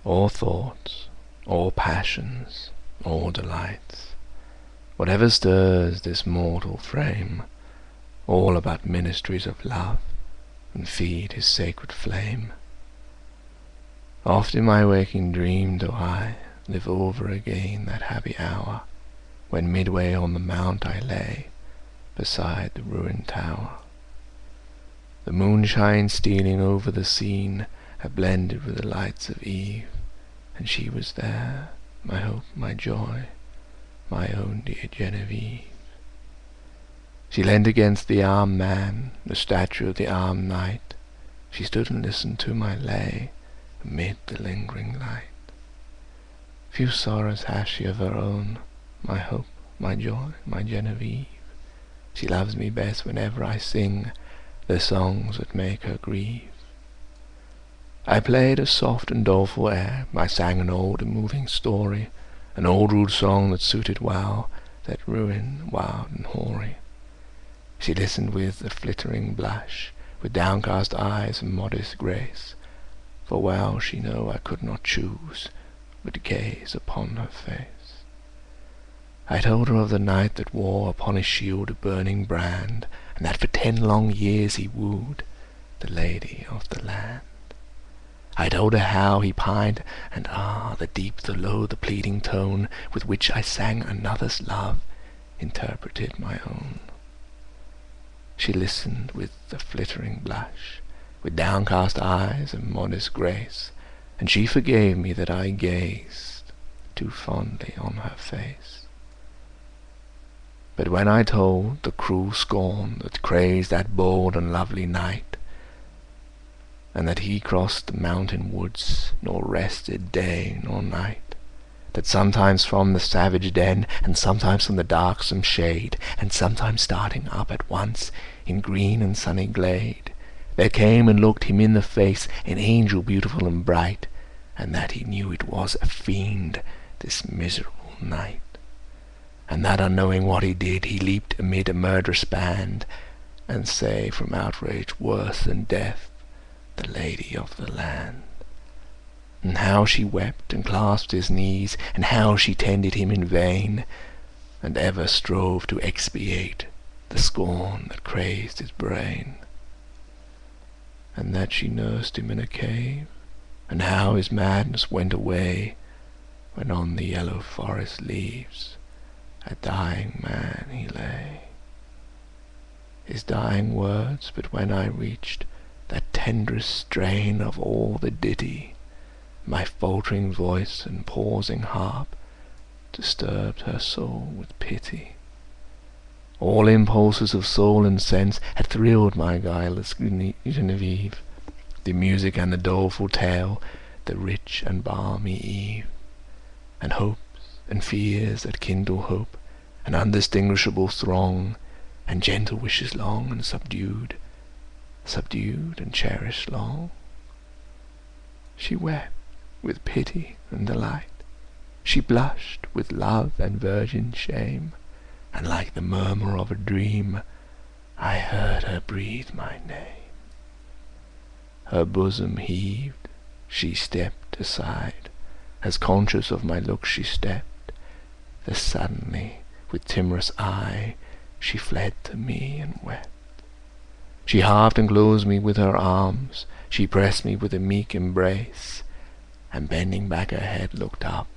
All thoughts, all passions, all delights, whatever stirs this mortal frame, all about ministries of love, and feed his sacred flame. Oft in my waking dream do I live over again that happy hour, when midway on the mount I lay, beside the ruined tower. The moonshine stealing over the scene had blended with the lights of eve, and she was there, my hope, my joy, my own dear Genevieve. She leaned against the armed man, the statue of the armed knight. She stood and listened to my lay, amid the lingering light. Few sorrows has she of her own, my hope, my joy, my Genevieve. She loves me best whenever I sing the songs that make her grieve. I played a soft and doleful air, I sang an old and moving story, an old rude song that suited well that ruin wild and hoary. She listened with a flittering blush, with downcast eyes and modest grace, for well she knew I could not choose but to gaze upon her face. I told her of the knight that wore upon his shield a burning brand, and that for 10 long years he wooed the lady of the land. I told her how he pined, and the deep, the low, the pleading tone with which I sang another's love interpreted my own. She listened with a flittering blush, with downcast eyes and modest grace, and she forgave me that I gazed too fondly on her face. But when I told the cruel scorn that crazed that bold and lovely knight, and that he crossed the mountain woods, nor rested day nor night, that sometimes from the savage den, and sometimes from the darksome shade, and sometimes starting up at once in green and sunny glade, there came and looked him in the face an angel beautiful and bright, and that he knew it was a fiend, this miserable knight, and that unknowing what he did, he leaped amid a murderous band, and saved from outrage worse than death the lady of the land. And how she wept and clasped his knees, and how she tended him in vain, and ever strove to expiate the scorn that crazed his brain. And that she nursed him in a cave, and how his madness went away, when on the yellow forest leaves a dying man he lay. His dying words, but when I reached that tenderest strain of all the ditty, my faltering voice and pausing harp disturbed her soul with pity. All impulses of soul and sense had thrilled my guileless Genevieve, the music and the doleful tale, the rich and balmy eve, and hopes and fears that kindle hope, an undistinguishable throng, and gentle wishes long and subdued and cherished long. She wept with pity and delight, she blushed with love and virgin shame, and like the murmur of a dream, I heard her breathe my name. Her bosom heaved, she stepped aside, as conscious of my look she stepped, then suddenly, with timorous eye, she fled to me and wept. She half enclosed me with her arms, she pressed me with a meek embrace, and bending back her head looked up,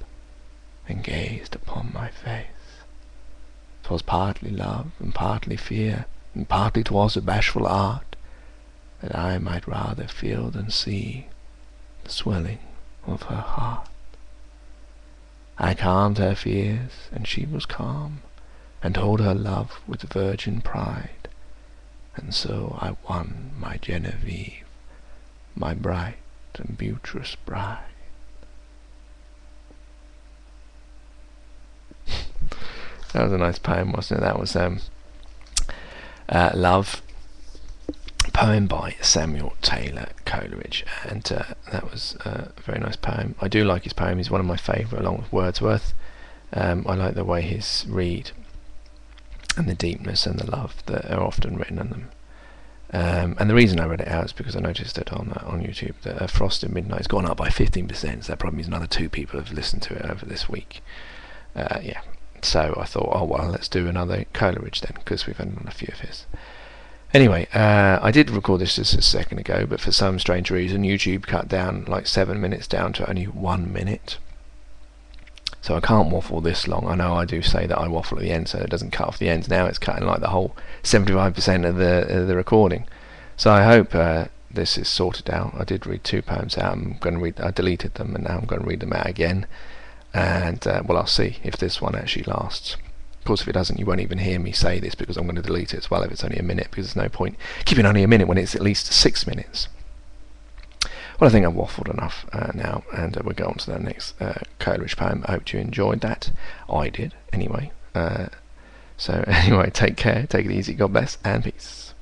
and gazed upon my face. 'Twas partly love, and partly fear, and partly 'twas a bashful art, that I might rather feel than see the swelling of her heart. I calmed her fears, and she was calm, and told her love with virgin pride, and so I won my Genevieve, my bright and beauteous bride. That was a nice poem, wasn't it? That was Love, poem by Samuel Taylor Coleridge, and that was a very nice poem. I do like his poem. He's one of my favourite, along with Wordsworth. I like the way his read and the deepness and the love that are often written in them. And the reason I read it out is because I noticed that on YouTube that Frost in Midnight has gone up by 15%, so that probably means another 2 people have listened to it over this week. Yeah, so I thought, oh well, let's do another Coleridge then, because we've had a few of his. Anyway, I did record this just a second ago, but for some strange reason YouTube cut down like 7 minutes down to only 1 minute. So I can't waffle this long. I know I do say that I waffle at the end so it doesn't cut off the ends. Now it's cutting like the whole 75% of the recording. So I hope this is sorted out. I did read 2 poems out. I deleted them and now I'm going to read them out again. And well, I'll see if this one actually lasts. Of course, if it doesn't, you won't even hear me say this because I'm going to delete it as well if it's only a minute, because there's no point keeping only a minute when it's at least 6 minutes. Well, I think I've waffled enough now, and we'll go on to the next Coleridge poem. I hope you enjoyed that. I did, anyway. So anyway, take care, take it easy, God bless, and peace.